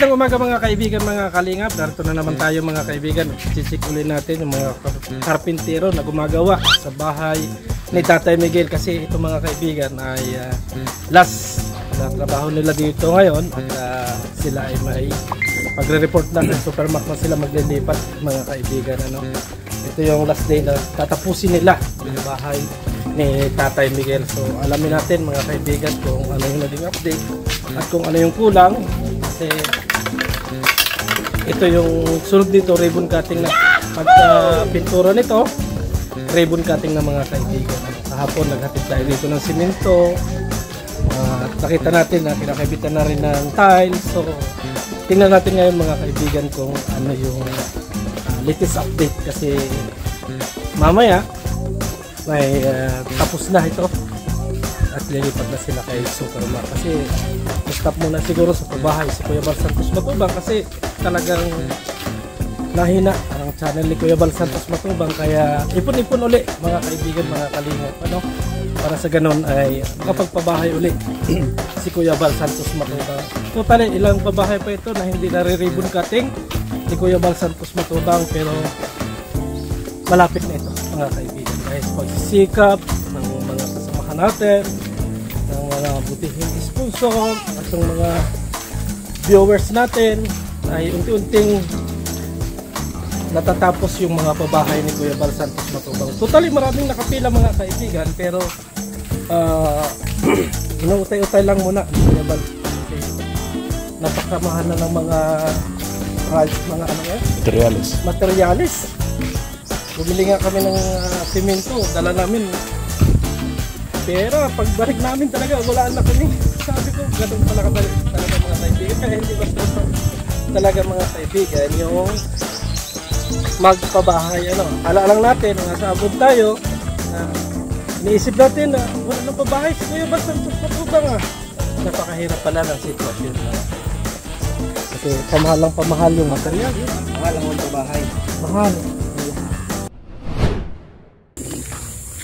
Magandang umaga mga kaibigan, mga kalingap. Darito na naman tayo mga kaibigan. Check ulit natin yung mga karpintero na gumagawa sa bahay ni Tatay Miguel. Kasi ito mga kaibigan ay last na trabaho nila dito ngayon. At sila ay may magre-report na sa Supermac na sila maglilipat mga kaibigan. Ito yung last day na tatapusin nila yung bahay ni Tatay Miguel. So alamin natin mga kaibigan kung ano yung naging update at kung ano yung kulang. Kasi ito yung sunod dito, ribbon cutting na pagka pintura nito, ribbon cutting na mga kaibigan. Kahapon naghatid tayo dito ng simento at nakita natin na pinakabitan na rin ng tiles. So tingnan natin ngayon mga kaibigan kung ano yung latest update, kasi mamaya may tapos na ito at lilipat na sila kay Supermac. Kasi stop muna siguro sa pabahay si Kuya Bal Santos Matubang kasi talagang nahina ang channel ni Kuya Bal Santos Matubang, kaya ipon-ipon uli mga kaibigan, mga kalingap, para sa ganun ay makapagpabahay uli si Kuya Bal Santos Matubang. Totally ilang pabahay pa ito na hindi nare-ribbon cutting ni Kuya Bal Santos Matubang, pero malapit na ito mga kaibigan. Dahil pagsisikap ng mga kasamahan natin, ng mga butihing sponsor at ng mga viewers natin, ay unti-unting natatapos yung mga pabahay ni Kuya Bal Santos Matubang. Totally maraming nakapila mga kaibigan, pero inuutay-utay lang muna ni Kuya Bal. Okay. Napakamahan na ng mga materialis. Bumili nga kami ng simento, dala namin pera. Pagbalik namin talaga wala na kami. Sabi ko ganun pala talaga mga kaibigan, kaya hindi basta talaga mga kaibigan yung magpabahay. Ala lang natin, nasa abot tayo, iniisip natin na wala nang pabahay si Kuya Bal Santos Matubang. Napakahirap pala ng sitwasyon. Kasi pamahal yung material. Mahal ang pabahay. Mahal.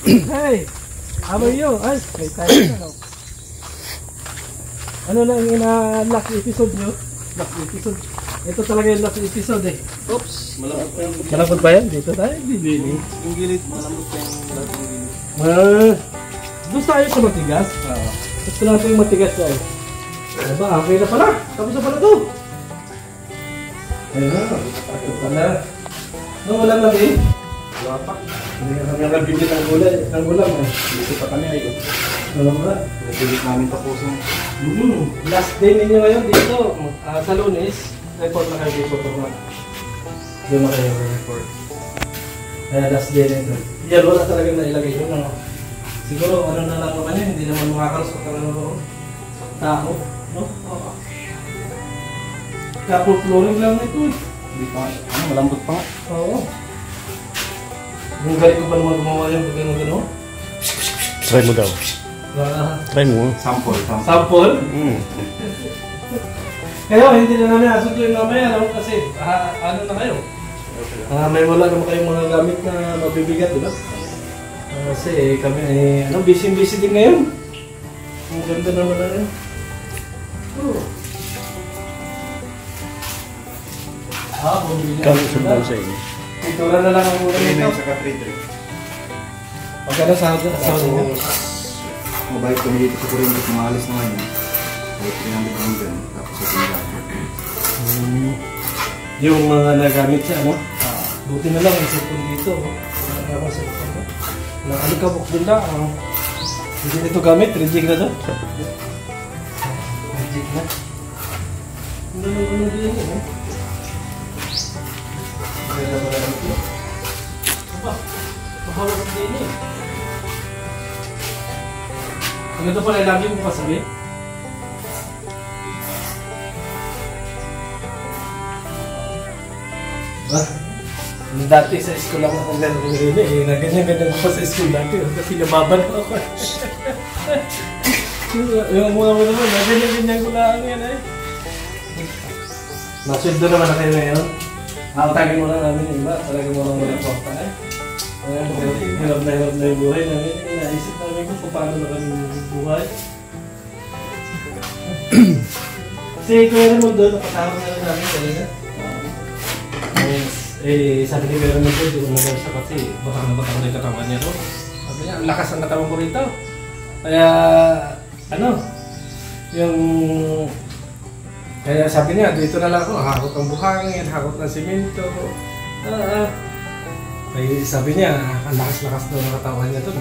Hey, how are you? Ay, may tayo na. Ano na ang last episode nyo? Last episode. Ito talaga yung last episode eh. Oops, malambot pa yung gilid. Malambot ba yan? Dito tayo? Hindi. Yung gilid, malambot pa yung gilid. Gusto tayo sa matigas? Gusto natin yung matigas tayo. Diba? Okay na pala. Tapos na pala ito. Ayun na. Ito pala. Nung wala na din? Wala pa. Hindi na kami nabibit ng ulam. Dito pa kami ayun. Alam mo na. Nabibit namin tapusin. Last day ninyo ngayon dito. Sa Lunes. Report na kayo dito. Doon na kayo report. Kaya last day na ito. Yan, wala talagang nailagay yun. Siguro ano na lang naman yun. Hindi naman makakalusok ka lang ng tao. No? Couple flooring lang ito eh. Hindi pa. Malambot pa nga. Oo. Yung galing ko pa naman gumawa yung gano'n-gano'n? Try mo daw. Try mo. Sample? Kayo, hindi na namin asok yung mamaya. Kasi ano na kayo? May wala naman kayong mga gamit na mabibigat, di ba? Kasi kami ay busy din ngayon. Ang ganda naman na yun. Kami sundan sa inyo. Pintura na lang ang muna nito. Saka 3-3. Pagkano sa inyo? Mabait kami dito sa Corinto, kumalis na ngayon. Kahit 300 lang dyan, tapos sa tindahan. Yung mga nagamit sa buti na lang ang cellphone dito. Ang cellphone. Alikabok din lang. Hindi nito gamit, reject na doon. Reject na. Ano din yun? Kaya ba lang ito? Mahawag din eh. Ang ito pala lagi mo kasabi? Dati sa school ako kung gano'n rin eh. Ganyan-ganyan ko sa school dati. Kasi nababan ako. Yung mga mo naman, ganyan-ganyan ko lang yan eh. Nasweldo naman na kayo ngayon. Nakatagin mo lang namin yung iba. Talagang mo lang muna po. Hirap na yung buhay namin. Naisip namin kung paano na kami buhay. Kasi Si Kuya Ramon doon, nakasama na lang namin kanina. Sabi ni Kuya Ramon doon, di ko nag-alsa kasi bakang na yung katawan niya doon. Sabi niya, ang lakas ng katawan ko rito. Kaya, kaya sabi niya, dito na lang ako, hakot ng buhangin, hakot ng simento. Ay, sabi niya, ang lakas-lakas daw ng katawan niya doon.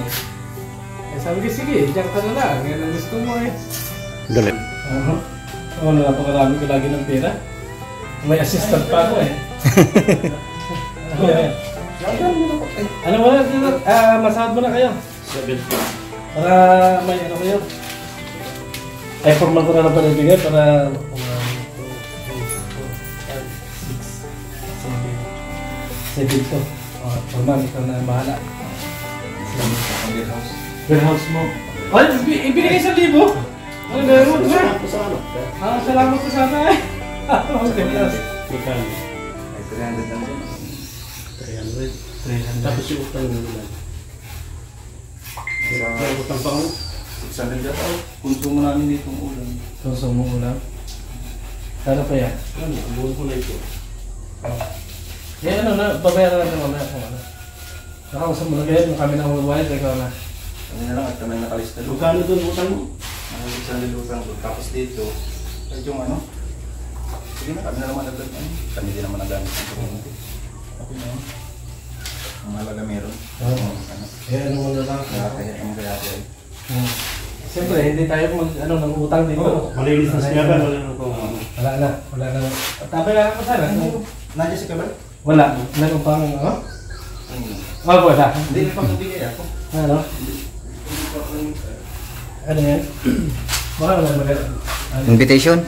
Sabi ko, sige, diyan ka na lang. Yan ang gusto mo eh. Galit. Napakarami ko lagi ng pera. May assistant pa ako eh. Ano mo na? Masahad mo na kayo. 7. Para may ano kayo. Ay, formal ko na lang panibigay para 1, 2, 3, 4, 5, 6, 7 to. Formal, ikaw na bahala. Warehouse mo. Ay, ibinigay 1,000. Ano meron ba? Salamat po sana eh. Magkano? Ay, 300 lang din. 300. Tapos yung utang nila. Sa utang pa ko? 600 yata. Konsumo namin dito ang ulam. Konsumo ulam. Kano pa yan? Ano? Buwan ko na ito. Yan babayaran natin mamaya kung ano. Nakausap mo na kayo, kami na mababayad, ikaw na. Kami na lang at kami nakalista doon. Magkano doon utang mo? Ang 600 utang doon. Tapos dito, kahit yung ano, sige na, kami na naman nagdag. Kami din naman nagamit ng kuryente. Okay na yun. Ang mahalaga meron. Eh, ano mo na lang? Kaya kaya. Siyempre, hindi tayo ng utang dito. Malinis na siya ba? Wala na. Tapos na ako sana. Nandiyan si Kabal? Wala. Meron pang ano? Wala. Hindi na pa magbigay ako. Ano? Ano yan? Baka naman maganda. Invitation?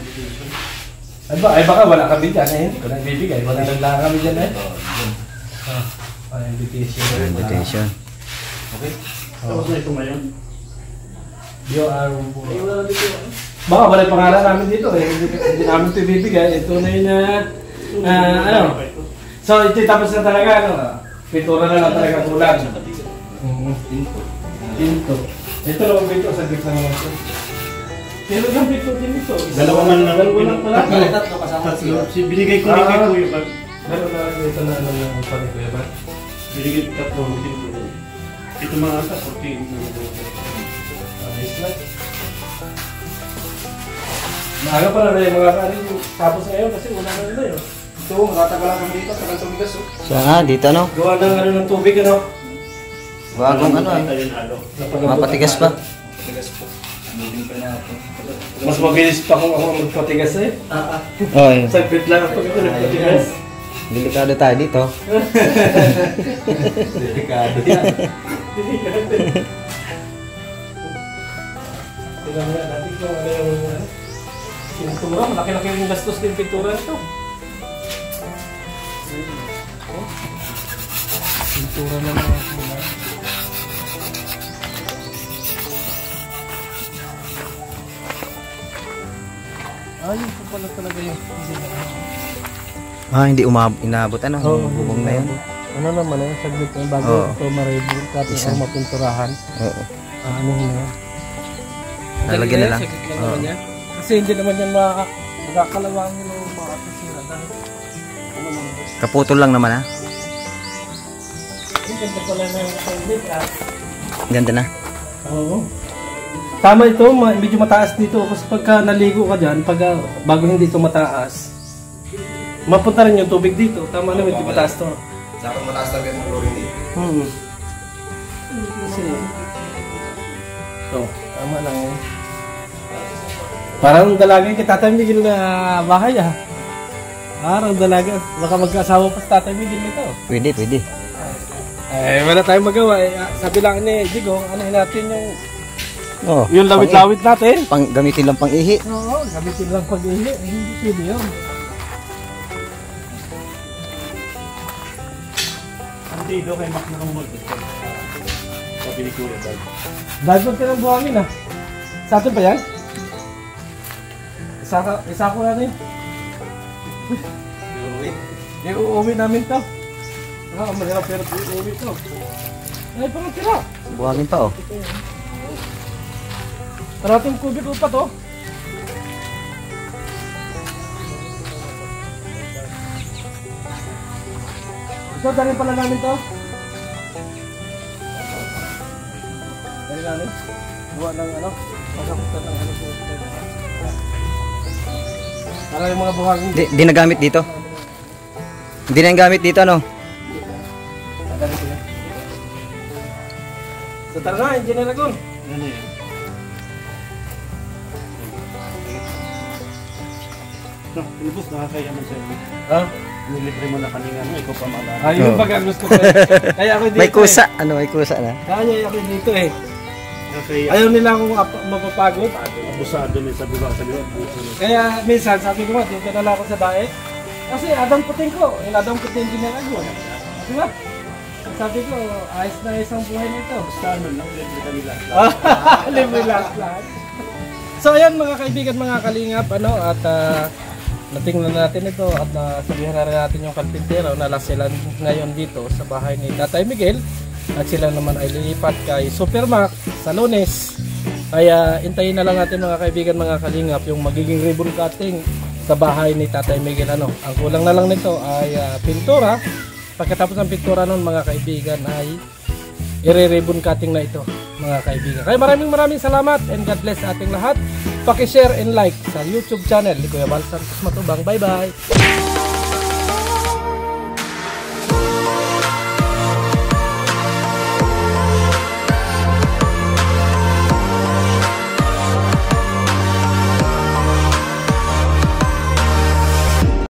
Ay baka wala kami dyan eh. Hindi ko na ibibigay. Wala naglaan kami dyan eh. Invitation. Invitation. Okay? Tapos na ito ngayon? Baka wala yung pangalan namin dito eh. Hindi namin ito ibibigay. Ito na yun ano. So ito tapos na talaga ano. Pintura na lang talaga kulang. Pinto. Ito lang pinto sa gitna naman ito. Pero yung pinto din ito. Dalawa man lang. Dalawa lang pala. Tatlo kasama siya. Binigay ko ni Kuya Bag. Meron na dito na ano yung pari Kuya Bag. Binigay ko 3. Ito mga ata 14. Ayos lang. Maaga pa na yung mga kanin tapos ngayon kasi wala na nila yun. Ito, makatagal lang kami dito sa kantong bigas. Saan? Dito ano? Gawa ng tubig ano. Bagong ano eh. Mapatigas pa. Bigas po. Moving pa na ako. Mas mabilis pa kung ako magpatigas eh. Oy, Saglit lang pag ako nagpatigas. delikado tayo dito. Delikado yan. Tingnan mo na natin kung ano yung pintura. Malaki-laki yung gastos din pintura nito. Pintura na mga sila. Ayun po pala talaga yung Hindi inaabot ano? Bubong na yun. Ano naman eh, saglit na bago ito ma-rebuild kapit Isa. ako mapinturahan. Oo. Ano na. Lalagyan na lang. Saglit lang naman yan. Kasi hindi naman yan makakalawangin o makakasira dahil Kaputol lang naman ha. ang ganda pala na yung saglit ah. Ganda na. Oo. Tama ito, medyo mataas dito kasi pagka naligo ka dyan, bago hindi ito mataas, mapunta rin yung tubig dito. Tama na, medyo mataas to. Saka mataas talaga yung chlorine dito. Kasi, ito, tama lang eh. Parang dalaga yung Tatay Miguel na bahay ah. Parang dalaga. Baka magkasawa pa sa Tatay Miguel nito. Pwede. Eh, wala tayong magawa eh. Sabi lang ni Jigo, anahin natin Oh, yung lawit-lawit natin. Gamitin lang pang ihi. Oo, gamitin lang pag-ihi. Hindi pwede yun. Hindi daw kay Mac na mag-ito. Sabi ni Kuya Bag. Dagdag ka ng buhangin ah. Sa atin pa yan? Isa ko na rin. Iuwi namin to. Mahirap pero iuwi to. Ay, parang tira. Buhangin pa oh. Parating kubik pa to. So, dalhin pala namin to. Dalhin namin. Gawa ng ano, pagkakutan ng ano po. Para yung mga buhangin. Di nagamit dito. Hindi na yung gamit dito, ano? Dalhin ko na. So, tara na, Engineer Agon. Ano yan? No, pinubos nakakayaman sa'yo. Ha? Nilibre mo na kanina, no? Ikaw pa maalala. Ayun ba gusto ko. Kaya ako dito. May kusa. Ano, may kusa na. Kaya ako dito eh. Kaya Ayaw nila akong mapapagod. abusado din sabi ko, abuso nila. Kaya minsan sabi ko nga, dito na lang ako sa daet. Kasi Adam Puting ko, yung Adam Puting ginagawa. Di ba? Sabi ko, ayos na ayos ang buhay nito. Basta ano lang, libre kami lahat. Libre lahat. So ayan mga kaibigan, mga kalingap, ano, at natingnan natin ito at sabihin na rin natin yung kalpintero na sila ngayon dito sa bahay ni Tatay Miguel at sila naman ay lilipat kay Supermac sa Lunes. Kaya intayin na lang natin mga kaibigan, mga kalingap, yung magiging ribbon cutting sa bahay ni Tatay Miguel. Ano, ang kulang na lang nito ay pintura. Pagkatapos ng pintura nun mga kaibigan ay i-ribbon cutting na ito mga kaibigan. Kaya maraming salamat and God bless sa ating lahat. Paki-share and like sa YouTube channel ni Kuya Bal Santos Matubang. Bye bye!